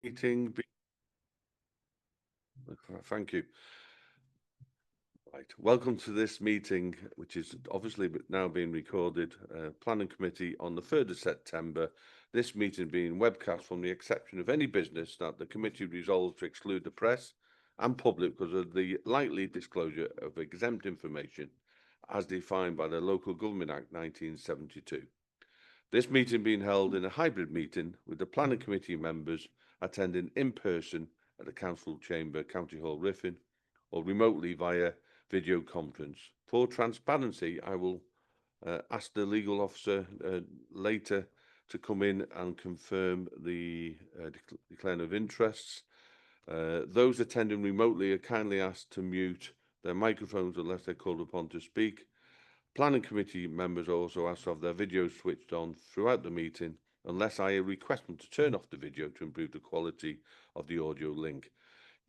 meeting. Thank you. Right. Welcome to this meeting, which is obviously now being recorded, Planning Committee on the 3rd of September. This meeting being webcast from the exception of any business that the committee resolves to exclude the press and public because of the likely disclosure of exempt information as defined by the Local Government Act 1972. This meeting being held in a hybrid meeting with the Planning Committee members attending in person at the Council Chamber, County Hall, Riffin, or remotely via video conference. For transparency, I will ask the legal officer later to come in and confirm the declaration of interests. Those attending remotely are kindly asked to mute their microphones unless they're called upon to speak. Planning Committee members are also asked to have their videos switched on throughout the meeting unless I request them to turn off the video to improve the quality of the audio link.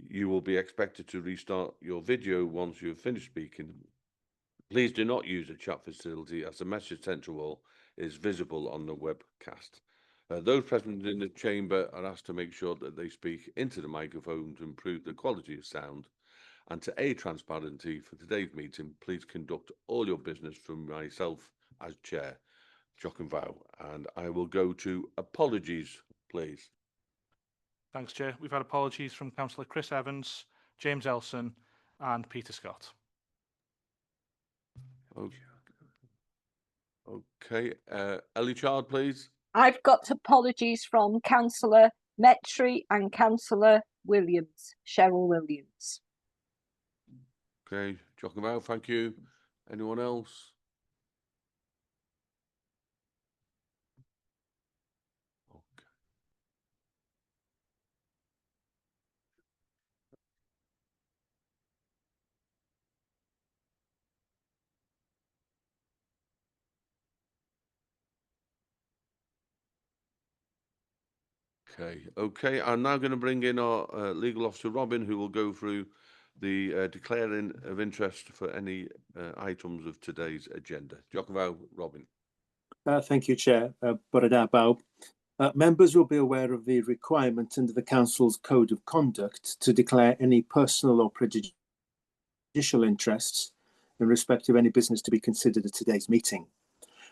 You will be expected to restart your video once you have finished speaking. Please do not use the chat facility as the message sent to all is visible on the webcast. Those present in the chamber are asked to make sure that they speak into the microphone to improve the quality of sound. And to aid transparency for today's meeting, please conduct all your business from myself as chair, Jock and Vow. And I will go to apologies, please. Thanks, Chair. We've had apologies from Councillor Chris Evans, James Elson and Peter Scott. Okay. Ellie Chard, please. I've got apologies from Councillor Metri and Councillor Williams, Cheryl Williams. Okay, Jock and Vow, thank you. Anyone else? Okay. I'm now going to bring in our legal officer, Robin, who will go through the declaring of interest for any items of today's agenda. Jock and Vow, Robin. Thank you, Chair. Members will be aware of the requirement under the Council's Code of Conduct to declare any personal or prejudicial interests in respect of any business to be considered at today's meeting.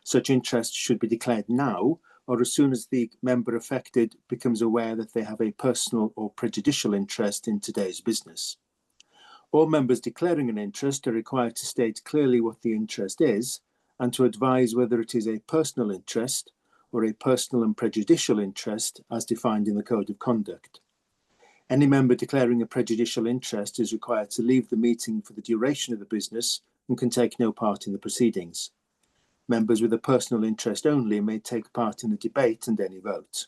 Such interests should be declared now or as soon as the member affected becomes aware that they have a personal or prejudicial interest in today's business. All members declaring an interest are required to state clearly what the interest is and to advise whether it is a personal interest or a personal and prejudicial interest as defined in the Code of Conduct. Any member declaring a prejudicial interest is required to leave the meeting for the duration of the business and can take no part in the proceedings. Members with a personal interest only may take part in the debate and any vote.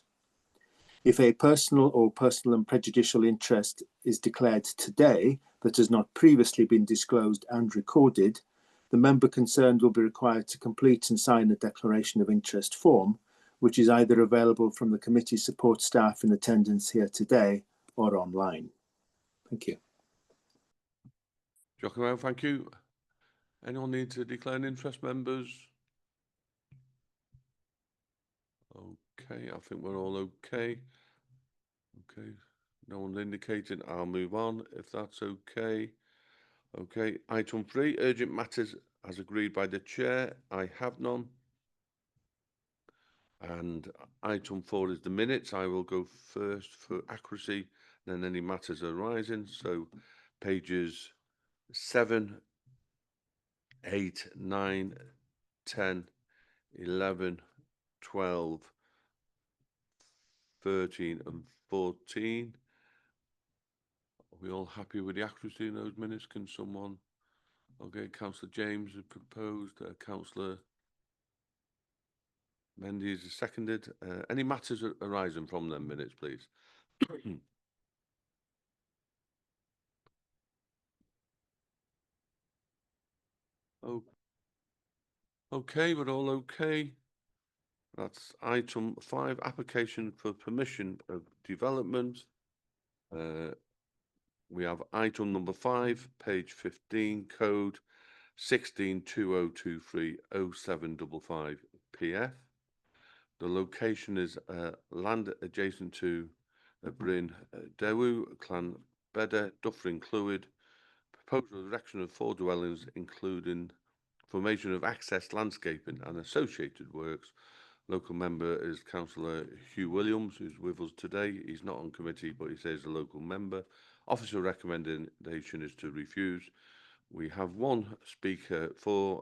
If a personal or personal and prejudicial interest is declared today that has not previously been disclosed and recorded, the member concerned will be required to complete and sign a declaration of interest form, which is either available from the committee support staff in attendance here today or online. Thank you. Jock and Vow, thank you. Anyone need to declare an interest, members? Okay, I think we're all okay. Okay, no one's indicating. I'll move on if that's okay. Okay, item 3, urgent matters as agreed by the chair. I have none. And item 4 is the minutes. I will go first for accuracy, then any matters arising. So pages 7, 8, 9, 10, 11, 12, 13 and 14. Are we all happy with the accuracy in those minutes? Can someone? Okay, Councillor James has proposed, Councillor Mendes has seconded. Any matters arising from them minutes, please? Oh, okay, we're all okay. That's item 5, application for permission of development. We have item number 5, page 15, code 1620230755 PF. The location is land adjacent to Bryn, Dewi, Clan Beda, Duffrin, Clwyd. Proposal erection of 4 dwellings, including formation of access, landscaping and associated works. Local member is Councillor Hugh Williams, who's with us today. He's not on committee, but he says a local member. Officer recommendation is to refuse. We have one speaker for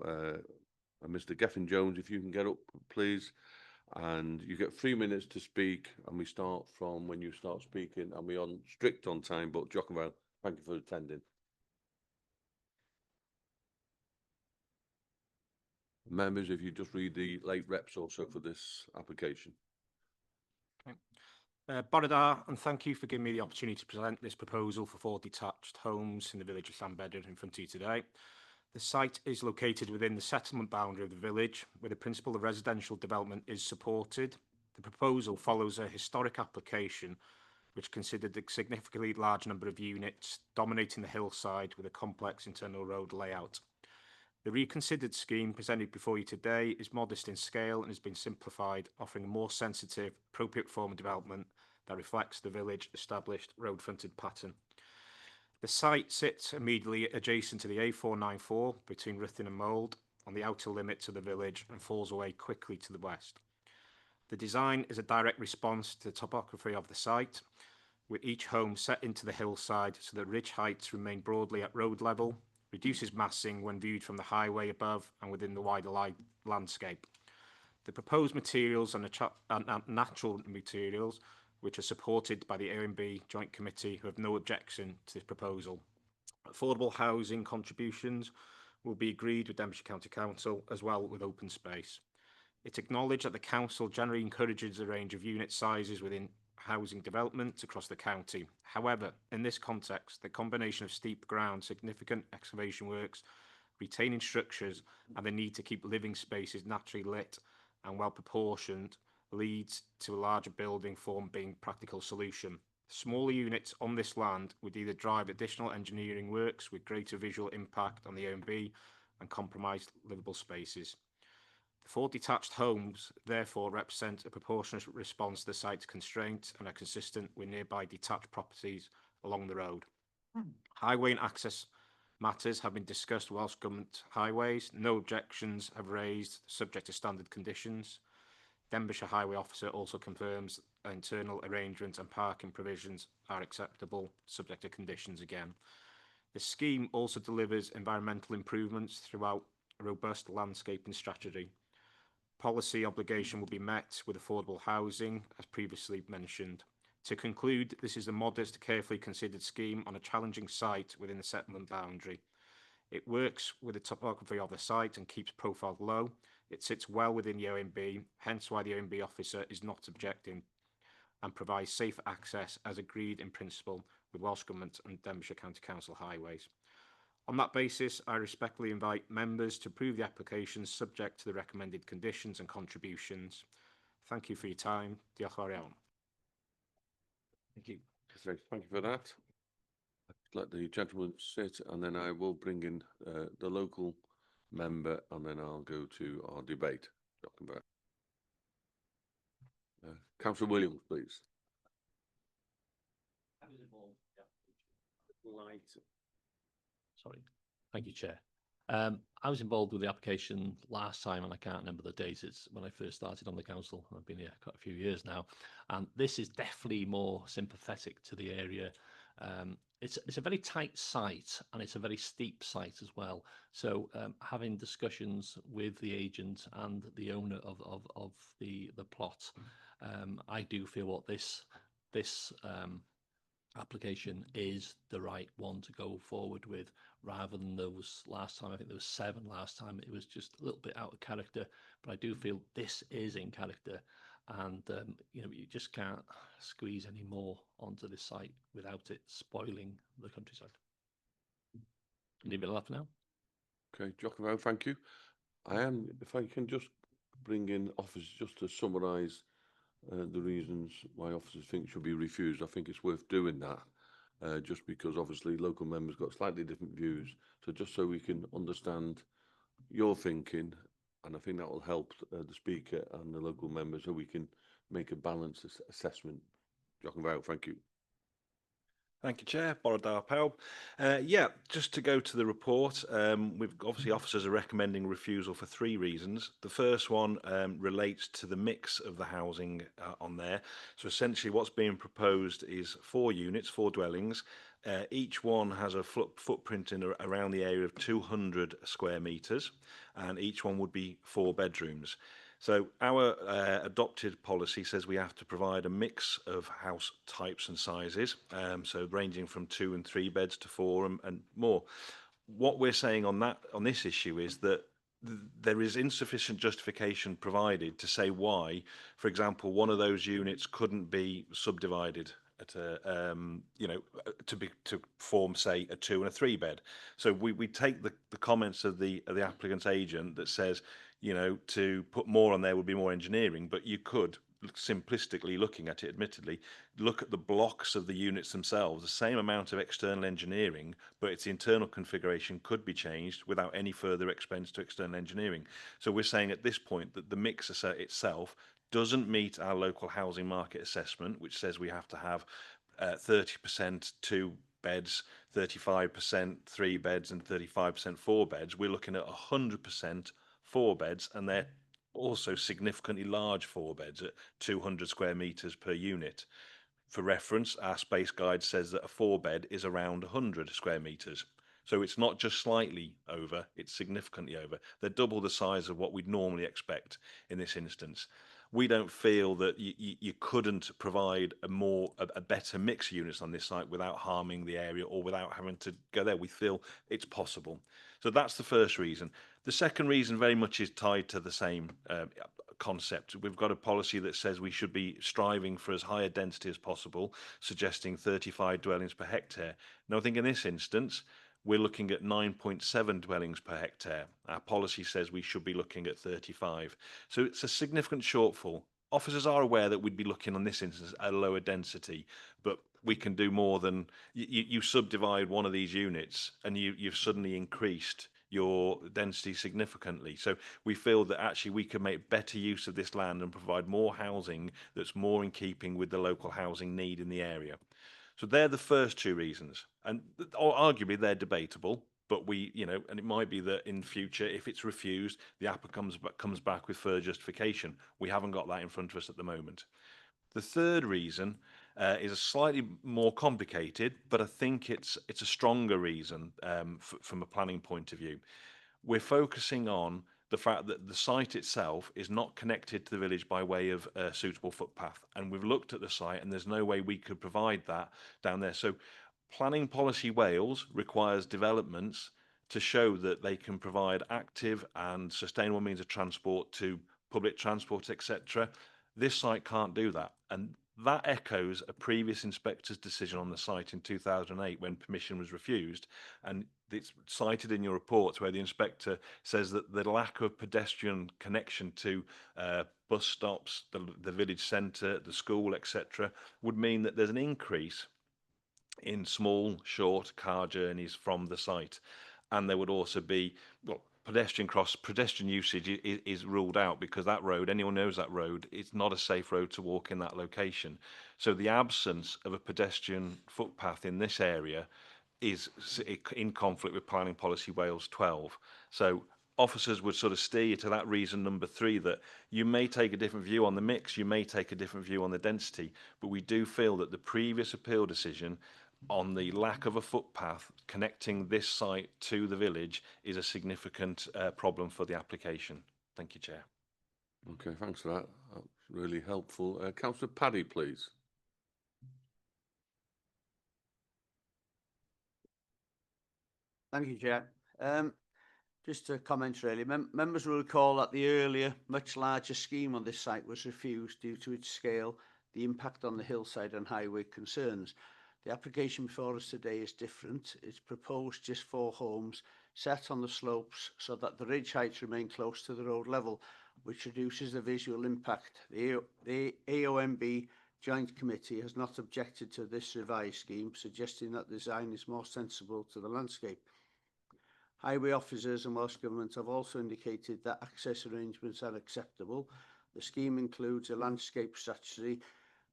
Mr. Geffin Jones. If you can get up, please. And you get 3 minutes to speak, and we start from when you start speaking, and we're on strict on time. But Jocham, thank you for attending. Members, if you just read the late reps also for this application. Bore da, and thank you for giving me the opportunity to present this proposal for 4 detached homes in the village of Llanbedr in front of you today. The site is located within the settlement boundary of the village, where the principle of residential development is supported. The proposal follows a historic application which considered a significantly large number of units dominating the hillside with a complex internal road layout. The reconsidered scheme presented before you today is modest in scale and has been simplified, offering a more sensitive, appropriate form of development that reflects the village established road fronted pattern. The site sits immediately adjacent to the A494 between Ruthin and Mould on the outer limits of the village and falls away quickly to the west. The design is a direct response to the topography of the site, with each home set into the hillside so that ridge heights remain broadly at road level, reduces massing when viewed from the highway above and within the wider landscape. The proposed materials are natural materials which are supported by the OMB Joint Committee, who have no objection to this proposal. Affordable housing contributions will be agreed with Denbighshire County Council as well with open space. It acknowledged that the Council generally encourages a range of unit sizes within housing development across the county. However, in this context, the combination of steep ground, significant excavation works, retaining structures, and the need to keep living spaces naturally lit and well proportioned leads to a larger building form being a practical solution. Smaller units on this land would either drive additional engineering works with greater visual impact on the OMB and compromise livable spaces. The 4 detached homes therefore represent a proportionate response to the site's constraints and are consistent with nearby detached properties along the road. Highway and access matters have been discussed with Welsh Government Highways. No objections have raised, subject to standard conditions. Denbighshire Highway Officer also confirms internal arrangements and parking provisions are acceptable, subject to conditions again. The scheme also delivers environmental improvements throughout a robust landscaping strategy. Policy obligation will be met with affordable housing, as previously mentioned. To conclude, this is a modest, carefully considered scheme on a challenging site within the settlement boundary. It works with the topography of the site and keeps profile low. It sits well within the OMB, hence why the OMB officer is not objecting, and provides safe access as agreed in principle with Welsh Government and Denbighshire County Council Highways. On that basis, I respectfully invite members to approve the application subject to the recommended conditions and contributions. Thank you for your time. Diolch yn fawr iawn. Thank you. Thank you for that. Let the gentleman sit, and then I will bring in the local member, and then I'll go to our debate. Councillor Williams, please. Sorry. Thank you, Chair. I was involved with the application last time, and I can't remember the date. It's when I first started on the council. I've been here quite a few years now, and this is definitely more sympathetic to the area. It's a very tight site, and it's a very steep site as well. So having discussions with the agent and the owner of the plot, I do feel what this application is the right one to go forward with, rather than those last time. I think there was 7 last time. It was just a little bit out of character, but I do feel this is in character, and you just can't squeeze any more onto this site without it spoiling the countryside. Leave it enough now. Okay, Giacomo, thank you. If I can just bring in officers just to summarise the reasons why officers think should be refused. I think it's worth doing that, just because obviously local members got slightly different views. So just so we can understand your thinking, and I think that will help the speaker and the local members, so we can make a balanced assessment. Jochen Vale, thank you. Thank you, Chair. Borodar Powell. Just to go to the report, we've obviously officers are recommending refusal for 3 reasons. The first one relates to the mix of the housing on there. So essentially what's being proposed is 4 units, 4 dwellings. Each one has a footprint in around the area of 200 square metres, and each one would be 4 bedrooms. So our adopted policy says we have to provide a mix of house types and sizes, so ranging from 2 and 3 beds to 4 and more. What we're saying on this issue is that there is insufficient justification provided to say why, for example, one of those units couldn't be subdivided at a to form, say, a 2 and a 3 bed. So we take the comments of the applicant's agent that says, you know, to put more on there would be more engineering, but you could simplistically, looking at it, admittedly, look at the blocks of the units themselves, the same amount of external engineering, but its internal configuration could be changed without any further expense to external engineering. So we're saying at this point that the mix itself doesn't meet our local housing market assessment, which says we have to have 30% 2 beds, 35% 3 beds, and 35% 4 beds. We're looking at 100% 4 beds, and they're also significantly large 4 beds at 200 square metres per unit. For reference, our space guide says that a 4 bed is around 100 square metres. So it's not just slightly over, it's significantly over. They're double the size of what we'd normally expect in this instance. We don't feel that you couldn't provide a better mix of units on this site without harming the area or without having to go there. We feel it's possible. So that's the first reason. The second reason very much is tied to the same concept. We've got a policy that says we should be striving for as high a density as possible, suggesting 35 dwellings per hectare. Now, I think in this instance, we're looking at 9.7 dwellings per hectare. Our policy says we should be looking at 35. So it's a significant shortfall. Officers are aware that we'd be looking on this instance at a lower density, but we can do more than you subdivide one of these units and you've suddenly increased your density significantly. So we feel that actually we can make better use of this land and provide more housing that's more in keeping with the local housing need in the area. So they're the first 2 reasons, and arguably they're debatable, but we, you know, and it might be that in future, if it's refused, the applicant comes back with further justification. We haven't got that in front of us at the moment. The third reason is a slightly more complicated, but I think it's a stronger reason from a planning point of view. We're focusing on the fact that the site itself is not connected to the village by way of a suitable footpath. And we've looked at the site and there's no way we could provide that down there. So Planning Policy Wales requires developments to show that they can provide active and sustainable means of transport to public transport, etc. This site can't do that. And that echoes a previous inspector's decision on the site in 2008 when permission was refused. And it's cited in your reports where the inspector says that the lack of pedestrian connection to bus stops, the village centre, the school, etc., would mean that there's an increase in small, short car journeys from the site. And there would also be, well, pedestrian usage is ruled out because that road, anyone knows that road, it's not a safe road to walk in that location. So the absence of a pedestrian footpath in this area is in conflict with Planning Policy Wales 12. So officers would sort of steer you to that reason number 3, that you may take a different view on the mix, you may take a different view on the density, but we do feel that the previous appeal decision on the lack of a footpath connecting this site to the village is a significant problem for the application. Thank you, Chair. Okay, thanks for that. That's really helpful. Councillor Paddy, please. Thank you, Chair. Just a comment really. Members will recall that the earlier, much larger scheme on this site was refused due to its scale, the impact on the hillside and highway concerns. The application before us today is different. It's proposed just 4 homes set on the slopes so that the ridge heights remain close to the road level, which reduces the visual impact. The AOMB Joint Committee has not objected to this revised scheme, suggesting that the design is more sensible to the landscape. Highway officers and Welsh Government have also indicated that access arrangements are acceptable. The scheme includes a landscape strategy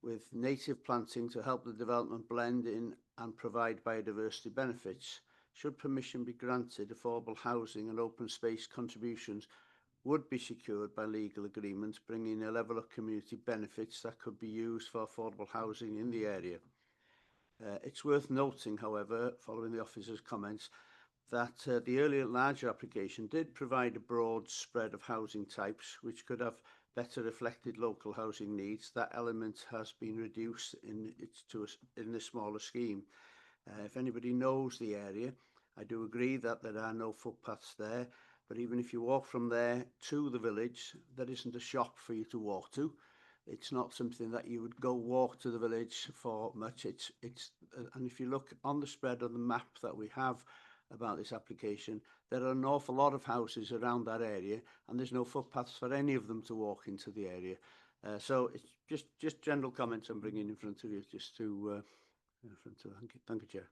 with native planting to help the development blend in and provide biodiversity benefits. Should permission be granted, affordable housing and open space contributions would be secured by legal agreements, bringing a level of community benefits that could be used for affordable housing in the area. It's worth noting, however, following the officer's comments, that the earlier larger application did provide a broad spread of housing types, which could have better reflected local housing needs. That element has been reduced in the smaller scheme. If anybody knows the area, I do agree that there are no footpaths there, but even if you walk from there to the village, there isn't a shop for you to walk to. It's not something that you would go walk to the village for much. And if you look on the spread of the map that we have about this application, there are an awful lot of houses around that area, and there's no footpaths for any of them to walk into the area. So it's just general comments I'm bringing in front of you, just to thank you, Chair.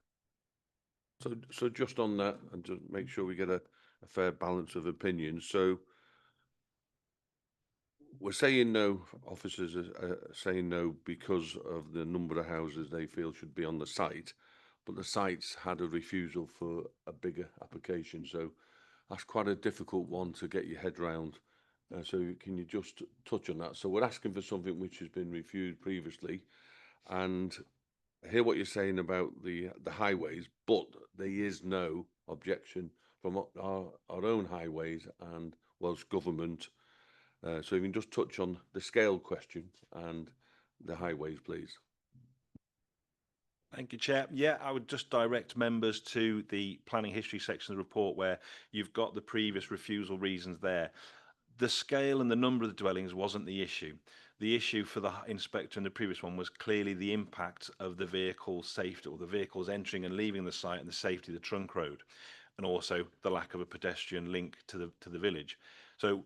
So just on that, and to make sure we get a fair balance of opinions. So we're saying no, officers are saying no because of the number of houses they feel should be on the site, but the site's had a refusal for a bigger application. So that's quite a difficult one to get your head round. So can you just touch on that? So we're asking for something which has been refused previously, and I hear what you're saying about the highways, but there is no objection from our own highways and Welsh Government. So you can just touch on the scale question and the highways, please. Thank you, Chair. Yeah, I would just direct members to the planning history section of the report where you've got the previous refusal reasons there. The scale and the number of the dwellings wasn't the issue. The issue for the inspector in the previous one was clearly the impact of the vehicle safety, or the vehicles entering and leaving the site, and the safety of the trunk road, and also the lack of a pedestrian link to the village. So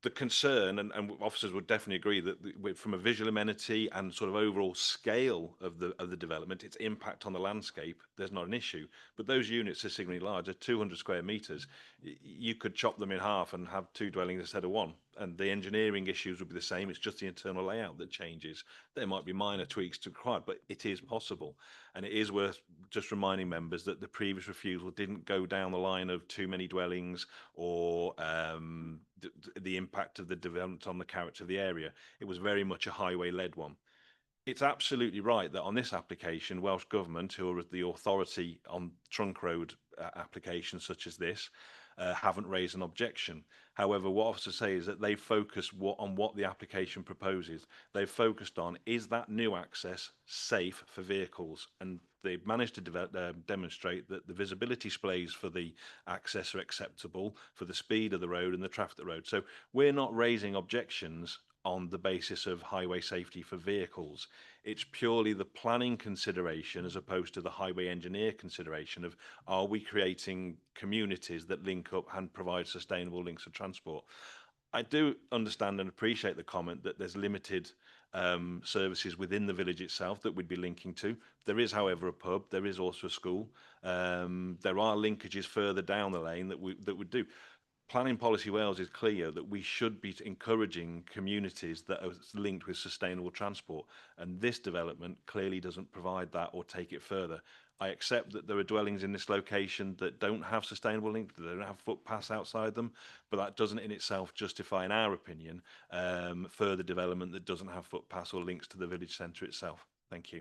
the concern, and officers would definitely agree that from a visual amenity and sort of overall scale of the development, its impact on the landscape, there's not an issue. But those units are significantly large, they're 200 square metres. You could chop them in half and have two dwellings instead of one. And the engineering issues would be the same. It's just the internal layout that changes. There might be minor tweaks to required, but it is possible. And it is worth just reminding members that the previous refusal didn't go down the line of too many dwellings or the impact of the development on the character of the area. It was very much a highway-led one. It's absolutely right that on this application, Welsh Government, who are the authority on trunk road applications such as this, haven't raised an objection. However, what officers say is that they focus on what the application proposes. They've focused on, is that new access safe for vehicles? And they've managed to demonstrate that the visibility displays for the access are acceptable for the speed of the road and the traffic of the road. So we're not raising objections on the basis of highway safety for vehicles. It's purely the planning consideration as opposed to the highway engineer consideration of, are we creating communities that link up and provide sustainable links of transport? I do understand and appreciate the comment that there's limited services within the village itself that we'd be linking to. There is, however, a pub, there is also a school. There are linkages further down the lane that would do. Planning Policy Wales is clear that we should be encouraging communities that are linked with sustainable transport, and this development clearly doesn't provide that or take it further. I accept that there are dwellings in this location that don't have sustainable links, that don't have footpaths outside them, but that doesn't in itself justify, in our opinion, further development that doesn't have footpaths or links to the village centre itself. Thank you.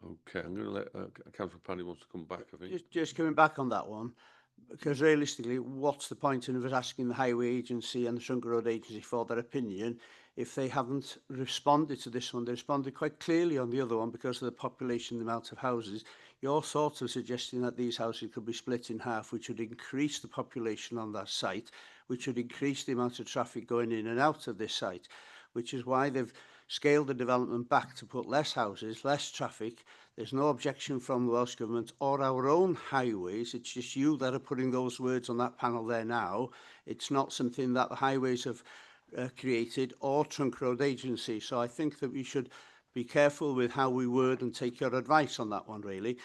Okay, I'm going to let Councillor Paddy wants to come back, I think. Just coming back on that one, because realistically, what's the point in us asking the Highway Agency and the Trunk Road Agency for their opinion if they haven't responded to this one? They responded quite clearly on the other one because of the population, the amount of houses. You're sort of suggesting that these houses could be split in half, which would increase the population on that site, which would increase the amount of traffic going in and out of this site, which is why they've scaled the development back to put less houses, less traffic. There's no objection from the Welsh Government or our own highways. It's just you that are putting those words on that panel there now. It's not something that the highways have created or Trunk Road Agency. So I think that we should be careful with how we word and take your advice on that one, really,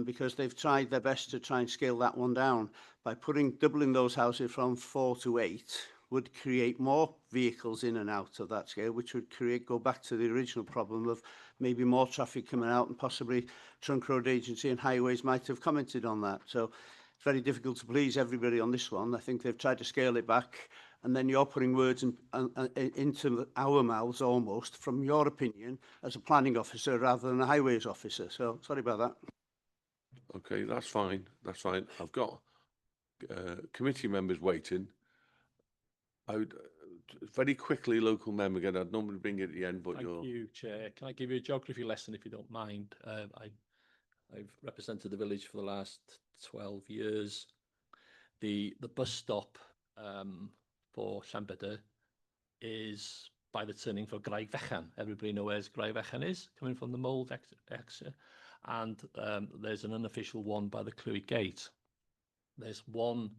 because they've tried their best to try and scale that one down by doubling those houses from 4 to 8. would create more vehicles in and out of that scale, which would go back to the original problem of maybe more traffic coming out, and possibly Trunk Road Agency and Highways might have commented on that. So it's very difficult to please everybody on this one. I think they've tried to scale it back, and then you're putting words into our mouths almost from your opinion as a planning officer rather than a highways officer. So sorry about that. Okay, that's fine. That's fine. I've got committee members waiting. I would very quickly, local member again. I'd normally bring it at the end, but Thank you, Chair. Can I give you a geography lesson if you don't mind? I've represented the village for the last 12 years. The bus stop for Llanbedr is by the turning for Graig Fechan. Everybody knows where Graig Fechan is, coming from the Mold exit. And there's an unofficial one by the Clwyd Gate. There's one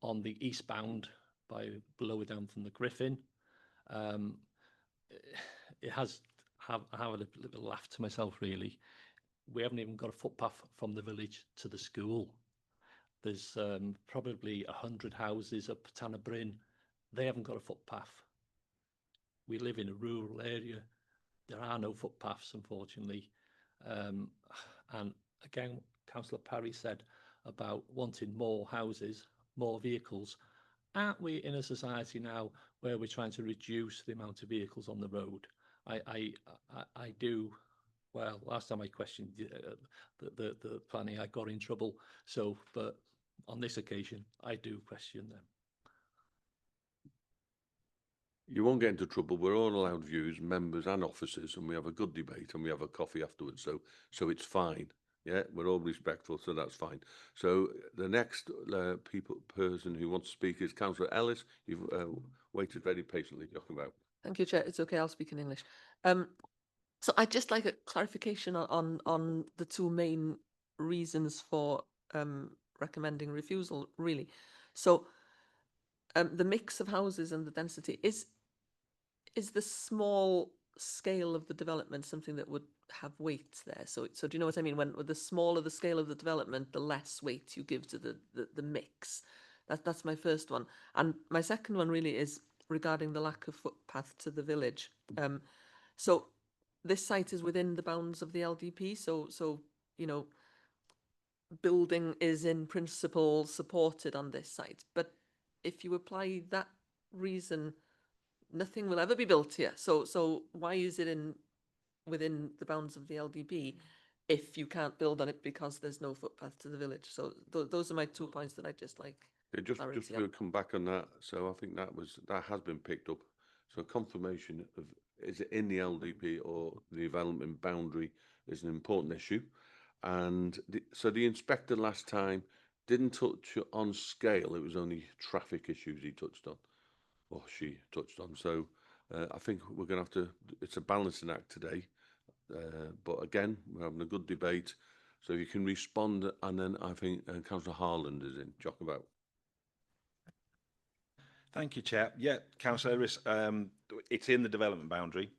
on the eastbound by below it down from the Griffin. It has I have a little laugh to myself, really. We haven't even got a footpath from the village to the school. There's probably 100 houses up Tanner Bryn. They haven't got a footpath. We live in a rural area. There are no footpaths, unfortunately. And again, Councillor Parry said about wanting more houses, more vehicles. Aren't we in a society now where we're trying to reduce the amount of vehicles on the road? I do. Well, last time I questioned the planning, I got in trouble. So, but on this occasion, I do question them. you won't get into trouble. We're all allowed views, members and officers, and we have a good debate and we have a coffee afterwards. So it's fine. Yeah, we're all respectful, so that's fine. So the next person who wants to speak is Councillor Ellis. You've waited very patiently. About. Thank you, Chair. It's okay. I'll speak in English. So I'd just like a clarification on the two main reasons for recommending refusal, really. So the mix of houses and the density is the small scale of the development something that would have weight there? So do you know what I mean? When the smaller the scale of the development, the less weight you give to the mix. That's my first one. And my second one really is regarding the lack of footpath to the village. So this site is within the bounds of the LDP. So you know, building is in principle supported on this site. But if you apply that reason, nothing will ever be built here. So why is it within the bounds of the LDP if you can't build on it because there's no footpath to the village? So those are my 2 points that I just like. Just to come back on that. So I think that has been picked up. So confirmation of is it in the LDP or the development boundary is an important issue. And so the inspector last time didn't touch on scale. It was only traffic issues he touched on, or she touched on. So I think we're going to have to, it's a balancing act today. But again, we're having a good debate. So you can respond, and then I think Councillor Harland is in. About. Thank you, Chair. Yeah, Councillor Ellis, it's in the development boundary.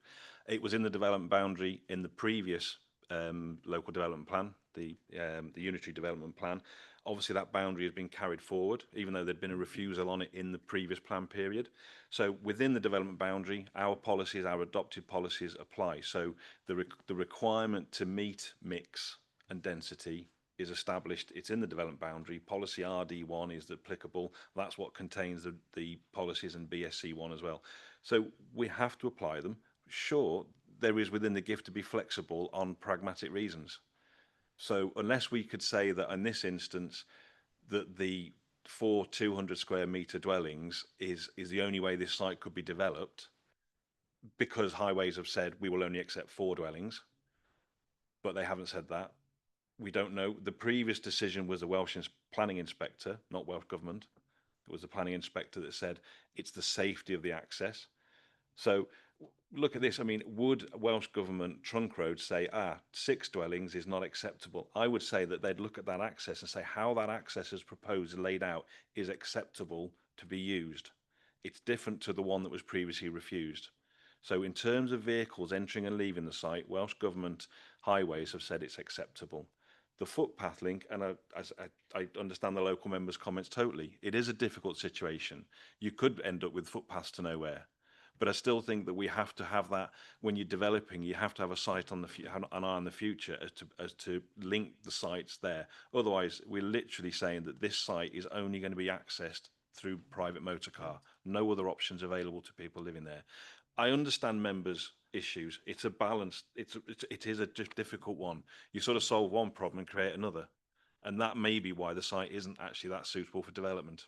It was in the development boundary in the previous local development plan, the unitary development plan. Obviously, that boundary has been carried forward, even though there'd been a refusal on it in the previous plan period. So within the development boundary, our policies, our adopted policies apply. So the requirement to meet mix and density is established. It's in the development boundary. Policy RD1 is applicable. That's what contains the policies in BSC1 as well. So we have to apply them. Sure, there is within the gift to be flexible on pragmatic reasons. So unless we could say that in this instance that the 4 200 square metre dwellings is the only way this site could be developed, because highways have said we will only accept 4 dwellings, but they haven't said that. We don't know. The previous decision was the Welsh planning inspector, not Welsh government. It was the planning inspector that said it's the safety of the access. So look at this. I mean, would Welsh government trunk road say, 6 dwellings is not acceptable? I would say that they'd look at that access and say how that access is proposed and laid out is acceptable to be used. It's different to the one that was previously refused. So in terms of vehicles entering and leaving the site, Welsh government highways have said it's acceptable. The footpath link, and I understand the local members' comments totally. It is a difficult situation. You could end up with footpaths to nowhere. But I still think that we have to have that when you're developing. You have to have a sight on an eye on the future as to link the sites there. Otherwise, we're literally saying that this site is only going to be accessed through private motor car. No other options available to people living there. I understand members' issues. It's a balance. It is a difficult one. You sort of solve one problem and create another, and that may be why the site isn't actually that suitable for development.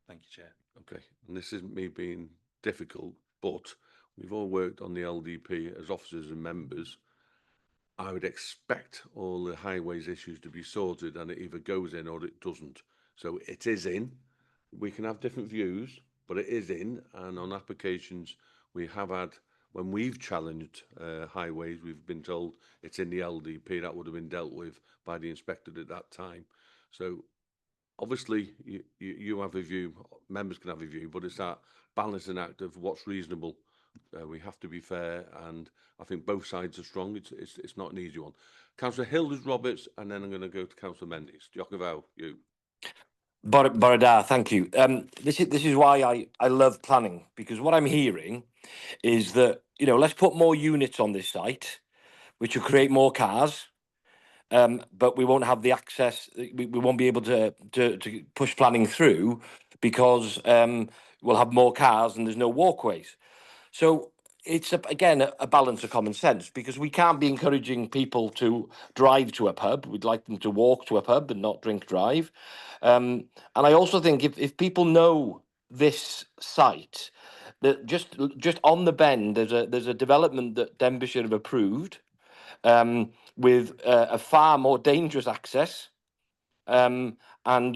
Thank you, Chair. Okay, and this isn't me being difficult, but we've all worked on the LDP as officers and members. I would expect all the highways issues to be sorted, and it either goes in or it doesn't. So it is in. We can have different views, but it is in. And on applications we have had, when we've challenged highways, we've been told it's in the LDP. That would have been dealt with by the inspector at that time. So obviously you have a view, members can have a view, but it's that balancing act of what's reasonable. We have to be fair, and I think both sides are strong. It's not an easy one. Councillor Hilders Roberts, and then I'm going to go to Councillor Mendes. Diochafau, you. Bore da, thank you. This is why I love planning, because what I'm hearing is that, you know, let's put more units on this site, which will create more cars, but we won't have the access. We won't be able to push planning through because we'll have more cars and there's no walkways. So it's again a balance of common sense, because we can't be encouraging people to drive to a pub. We'd like them to walk to a pub and not drink drive. And I also think if people know this site, that just on the bend there's a development that Denbighshire have approved with a far more dangerous access, and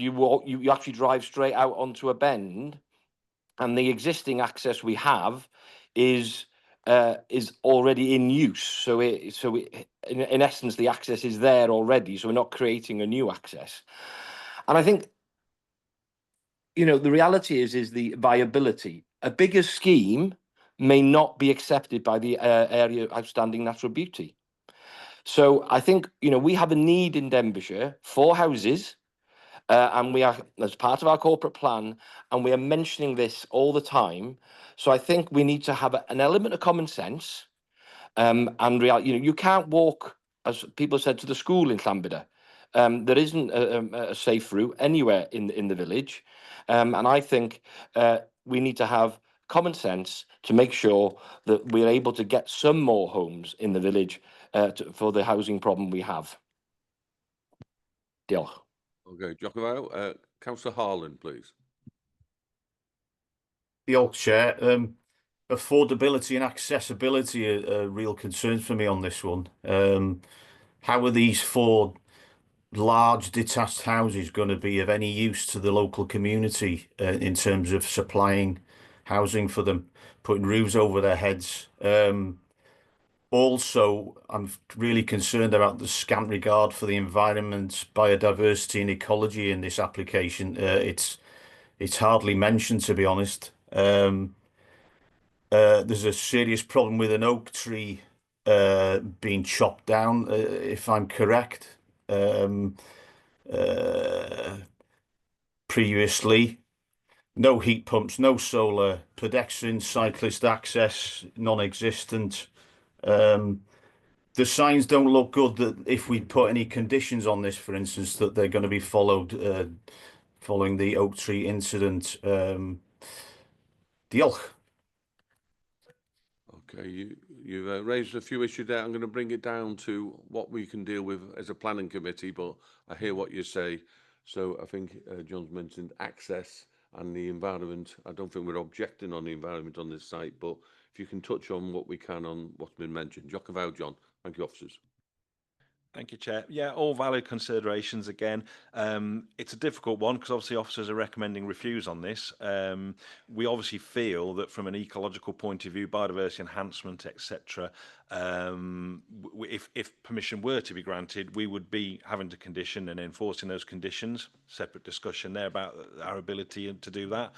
you actually drive straight out onto a bend, and the existing access we have is already in use. So in essence, the access is there already. So we're not creating a new access. And I think, you know, the reality is the viability. A bigger scheme may not be accepted by the area of outstanding natural beauty. So I think, you know, we have a need in Denbighshire for houses. And we are, as part of our corporate plan, and we are mentioning this all the time. So I think we need to have an element of common sense. And reality, you know, you can't walk, as people said, to the school in Llanbedr. There isn't a safe route anywhere in the village. And I think we need to have common sense to make sure that we're able to get some more homes in the village for the housing problem we have. Diolch. Okay, Diochafau. Councillor Harlan, please. Diolch, Chair. Affordability and accessibility are real concerns for me on this one. How are these 4 large detached houses going to be of any use to the local community in terms of supplying housing for them, putting roofs over their heads? Also, I'm really concerned about the scant regard for the environment, biodiversity and ecology in this application. It's hardly mentioned, to be honest. There's a serious problem with an oak tree being chopped down, if I'm correct, previously. No heat pumps, no solar, pedestrian cyclist access non-existent. The signs don't look good that if we put any conditions on this, for instance, that they're going to be followed following the oak tree incident. Diolch. Okay, you've raised a few issues there. I'm going to bring it down to what we can deal with as a planning committee, but I hear what you say. So I think John's mentioned access and the environment. I don't think we're objecting on the environment on this site, but if you can touch on what we can on what's been mentioned. Diochafau, John. Thank you, officers. Thank you, Chair. Yeah, all valid considerations again. It's a difficult one because obviously officers are recommending refuse on this. We obviously feel that from an ecological point of view, biodiversity enhancement, etc., if permission were to be granted, we would be having to condition and enforcing those conditions. Separate discussion there about our ability to do that.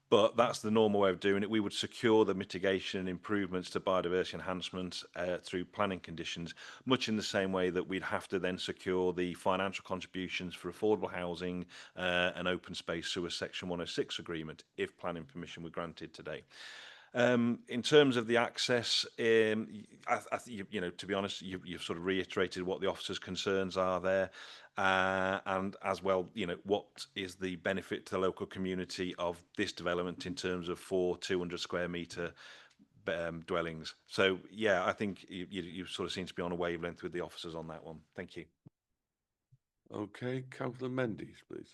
But that's the normal way of doing it. We would secure the mitigation and improvements to biodiversity enhancement through planning conditions, much in the same way that we'd have to then secure the financial contributions for affordable housing and open space through a Section 106 agreement if planning permission were granted today. In terms of the access, to be honest, you've sort of reiterated what the officer's concerns are there, and as well, what is the benefit to the local community of this development in terms of 4 200 square metre dwellings. So, yeah, I think you sort of seem to be on a wavelength with the officers on that one. Thank you. Okay, Councillor Mendes, please.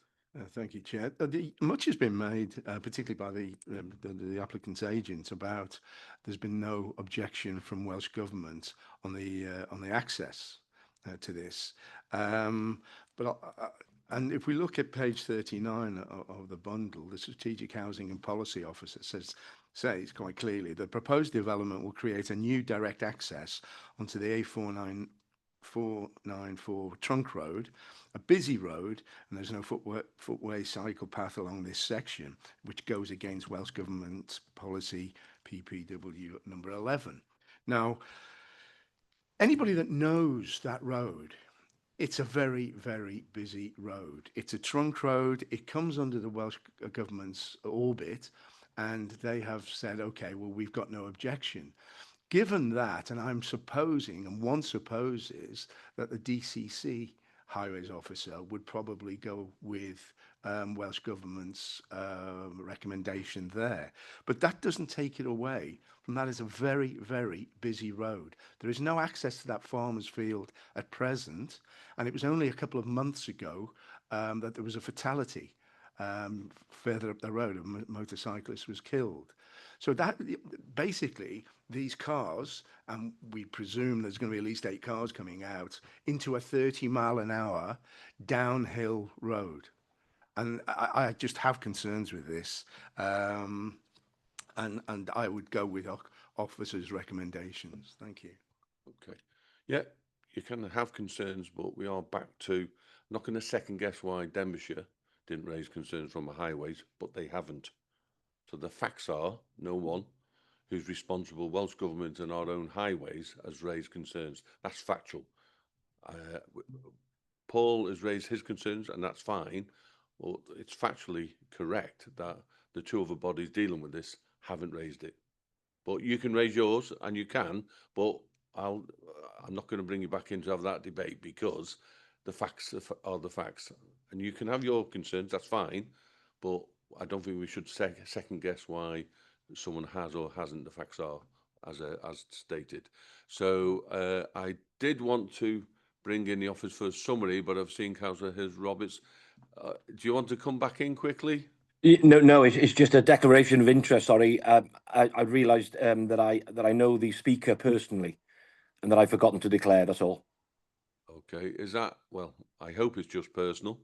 Thank you, Chair. Much has been made, particularly by the applicant's agent, about there's been no objection from Welsh Government on the access to this. And if we look at page 39 of the bundle, the Strategic Housing and Policy Officer says quite clearly the proposed development will create a new direct access onto the A494 trunk road, a busy road, and there's no footway cycle path along this section, which goes against Welsh Government policy PPW number 11. Now, anybody that knows that road, it's a very, very busy road. It's a trunk road. It comes under the Welsh Government's orbit, and they have said, okay, well, we've got no objection. Given that, and I'm supposing, and one supposes, that the DCC highways officer would probably go with Welsh Government's recommendation there. But that doesn't take it away from that is a very, very busy road. There is no access to that farmer's field at present, and it was only a couple of months ago that there was a fatality further up the road. A motorcyclist was killed. So that basically these cars, and we presume there's going to be at least 8 cars coming out into a 30-mile-an-hour downhill road. And I just have concerns with this. And I would go with officers' recommendations. Thank you. Okay. Yeah, you can have concerns, but we are back to, I'm not going to second guess why Denbighshire didn't raise concerns from the highways, but they haven't. So the facts are, no one who's responsible, Welsh Government and our own highways, has raised concerns. That's factual. Paul has raised his concerns, and that's fine. Well, it's factually correct that the 2 other bodies dealing with this haven't raised it. But you can raise yours, and you can, but I'm not going to bring you back in to have that debate, because the facts are the facts. And you can have your concerns, that's fine, but I don't think we should second guess why someone has or hasn't. The facts are as stated. So I did want to bring in the office for a summary, but I've seen Councillor Roberts. Do you want to come back in quickly? No, it's just a declaration of interest. Sorry, I realised that I know the speaker personally, and that I've forgotten to declare. That's all. Okay, is that, well, I hope it's just personal.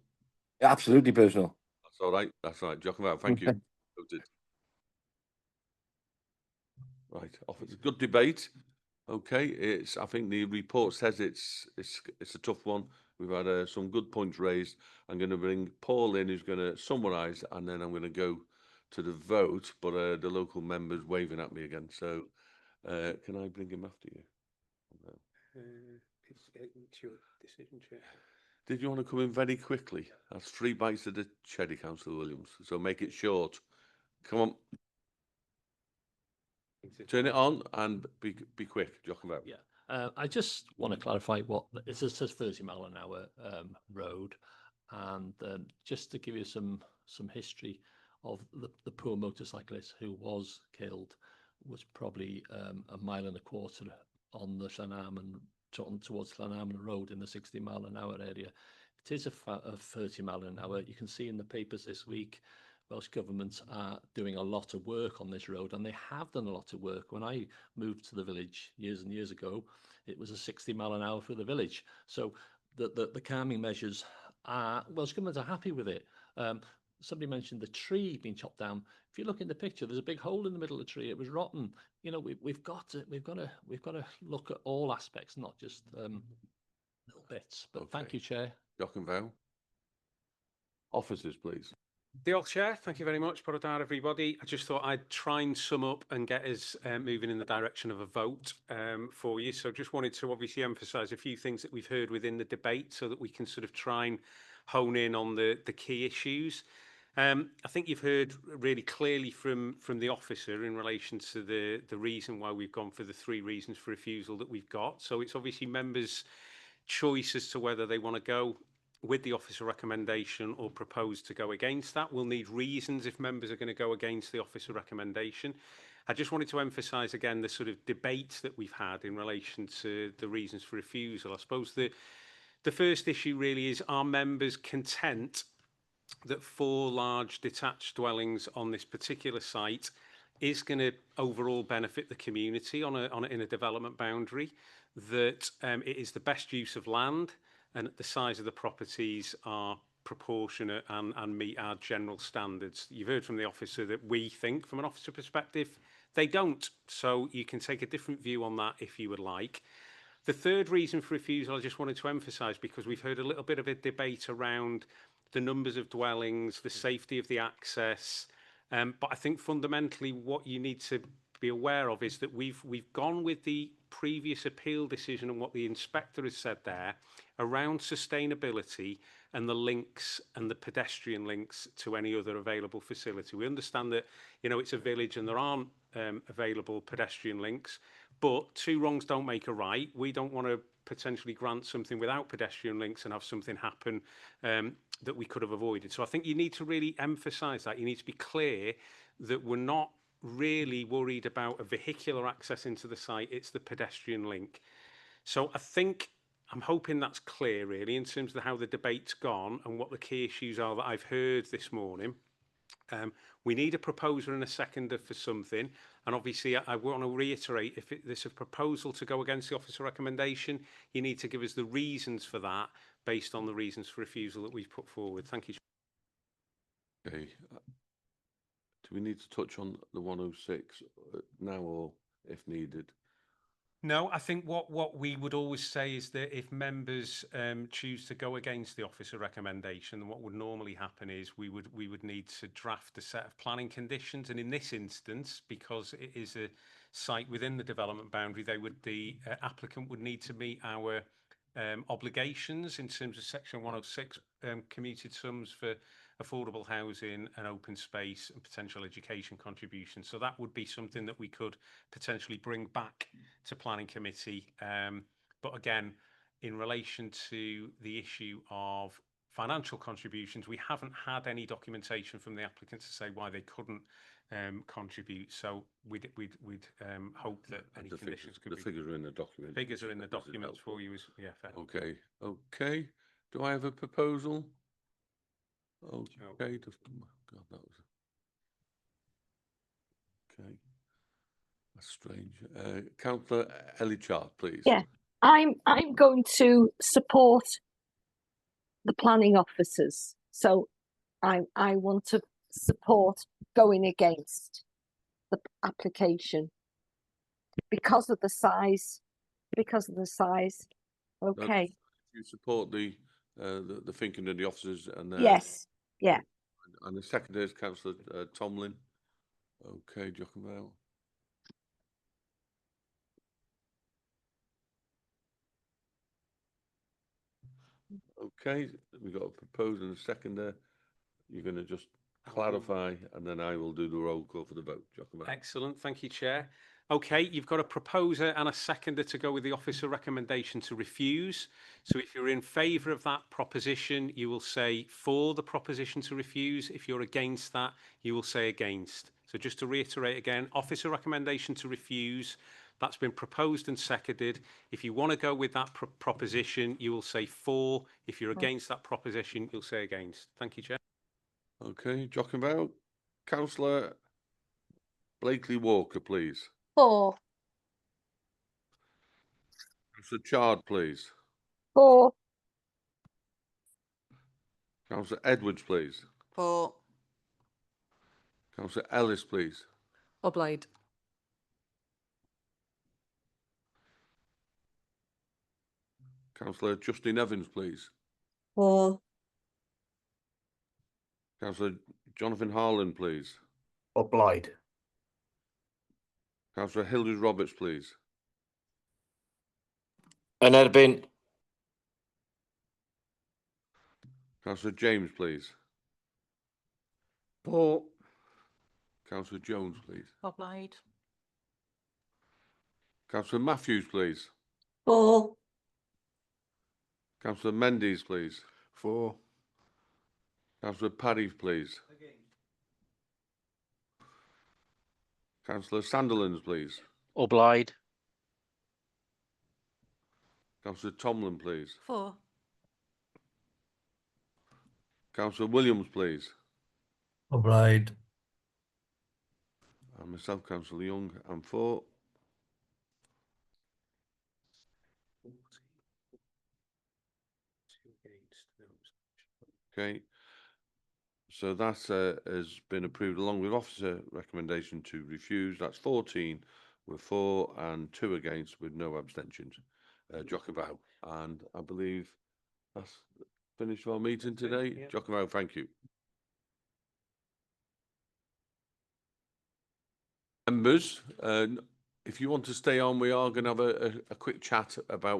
Absolutely personal. That's all right. That's right. Jochen, thank you. Noted. Right, it's a good debate. Okay, I think the report says it's a tough one. We've had some good points raised. I'm going to bring Paul in, who's going to summarise, and then I'm going to go to the vote. But the local member's waving at me again. So can I bring him after you? It's your decision, Chair. Did you want to come in very quickly? That's 3 bites of the cherry, Councillor Williams. So make it short. Come on. Turn it on and be quick. Jochen. Yeah, I just want to clarify what it says 30-mile-an-hour road, and just to give you some history of the poor motorcyclist who was killed, was probably 1.25 miles on the Llanarmon towards Llanarmon Road in the 60-mile-an-hour area. It is a 30-mile-an-hour. You can see in the papers this week, Welsh Government are doing a lot of work on this road, and they have done a lot of work. When I moved to the village years and years ago, it was a 60-mile-an-hour for the village. So the calming measures are, Welsh Government are happy with it. Somebody mentioned the tree being chopped down. If you look in the picture, there's a big hole in the middle of the tree. It was rotten. You know, we've got to look at all aspects, not just little bits. But okay. Thank you, Chair. Jochen Vow. Officers, please. Diolch, Chair. Thank you very much. Bore da, everybody. I just thought I'd try and sum up and get us moving in the direction of a vote for you. So just wanted to obviously emphasise a few things that we've heard within the debate so that we can sort of try and hone in on the key issues. I think you've heard really clearly from the officer in relation to the reason why we've gone for the 3 reasons for refusal that we've got. So it's obviously members' choice as to whether they want to go with the officer recommendation or propose to go against that. We'll need reasons if members are going to go against the officer recommendation. I just wanted to emphasise again the sort of debate that we've had in relation to the reasons for refusal. I suppose the first issue really is, are members content that 4 large detached dwellings on this particular site is going to overall benefit the community in a development boundary, that it is the best use of land, and the size of the properties are proportionate and meet our general standards. You've heard from the officer that we think, from an officer perspective, they don't. So you can take a different view on that if you would like. The third reason for refusal, I just wanted to emphasise, because we've heard a little bit of a debate around the numbers of dwellings, the safety of the access. But I think fundamentally what you need to be aware of is that we've gone with the previous appeal decision and what the inspector has said there around sustainability and the links and the pedestrian links to any other available facility. We understand that, you know, it's a village and there aren't available pedestrian links, but 2 wrongs don't make a right. We don't want to potentially grant something without pedestrian links and have something happen that we could have avoided. So I think you need to really emphasise that. You need to be clear that we're not really worried about a vehicular access into the site, it's the pedestrian link. So I think, I'm hoping that's clear really in terms of how the debate's gone and what the key issues are that I've heard this morning. We need a proposer and a seconder for something, and obviously I want to reiterate, if there's a proposal to go against the officer recommendation, you need to give us the reasons for that based on the reasons for refusal that we've put forward. Thank you. Okay. Do we need to touch on the 106 now or if needed? No, I think what we would always say is that if members choose to go against the officer recommendation, then what would normally happen is we would need to draft a set of planning conditions, and in this instance, because it is a site within the development boundary, the applicant would need to meet our obligations in terms of section 106 commuted sums for affordable housing and open space and potential education contributions. So that would be something that we could potentially bring back to planning committee. But again, in relation to the issue of financial contributions, we haven't had any documentation from the applicant to say why they couldn't contribute. So we'd hope that any conditions could be... The figures are in the document. Figures are in the documents for you. Yeah, fair. Okay. Okay. Do I have a proposal? Okay. God, that was... Okay. That's strange. Councillor Ellichard, please. Yeah, I'm going to support the planning officers. So I want to support going against the application because of the size. Okay. You support the thinking of the officers and Yes. Yeah. And the second is Councillor Tomlin. Okay, Giacomo. Okay, we've got a proposer and a seconder. You're going to just clarify, and then I will do the roll call for the vote. Giacomo. Excellent, thank you, Chair. Okay, you've got a proposer and a seconder to go with the officer recommendation to refuse. So if you're in favour of that proposition, you will say for the proposition to refuse. If you're against that, you will say against. So just to reiterate again, officer recommendation to refuse, that's been proposed and seconded. If you want to go with that proposition, you will say for. If you're against that proposition, you'll say against. Thank you, Chair. Okay, Giacomo. Councillor Blakely Walker, please. For. Councillor Chard, please. For. Councillor Edwards, please. For. Councillor Ellis, please. Obliged. Councillor Justine Evans, please. For. Councillor Jonathan Harlan, please. Obliged. Councillor Hildred Roberts, please. Yn erbyn. Councillor James, please. For. Councillor Jones, please. Obliged. Councillor Matthews, please. For. Councillor Mendes, please. For. Councillor Parry, please. Councillor Sandilands, please. Obliged. Councillor Tomlin, please. For. Councillor Williams, please. Obliged. And myself, Councillor Young, I'm for. Okay. So that has been approved along with officer recommendation to refuse. That's 14 with 4 and 2 against with no abstentions. Jockavow. And I believe that's finished our meeting today. Yeah. Jockavow, thank you. Members, if you want to stay on, we are going to have a quick chat about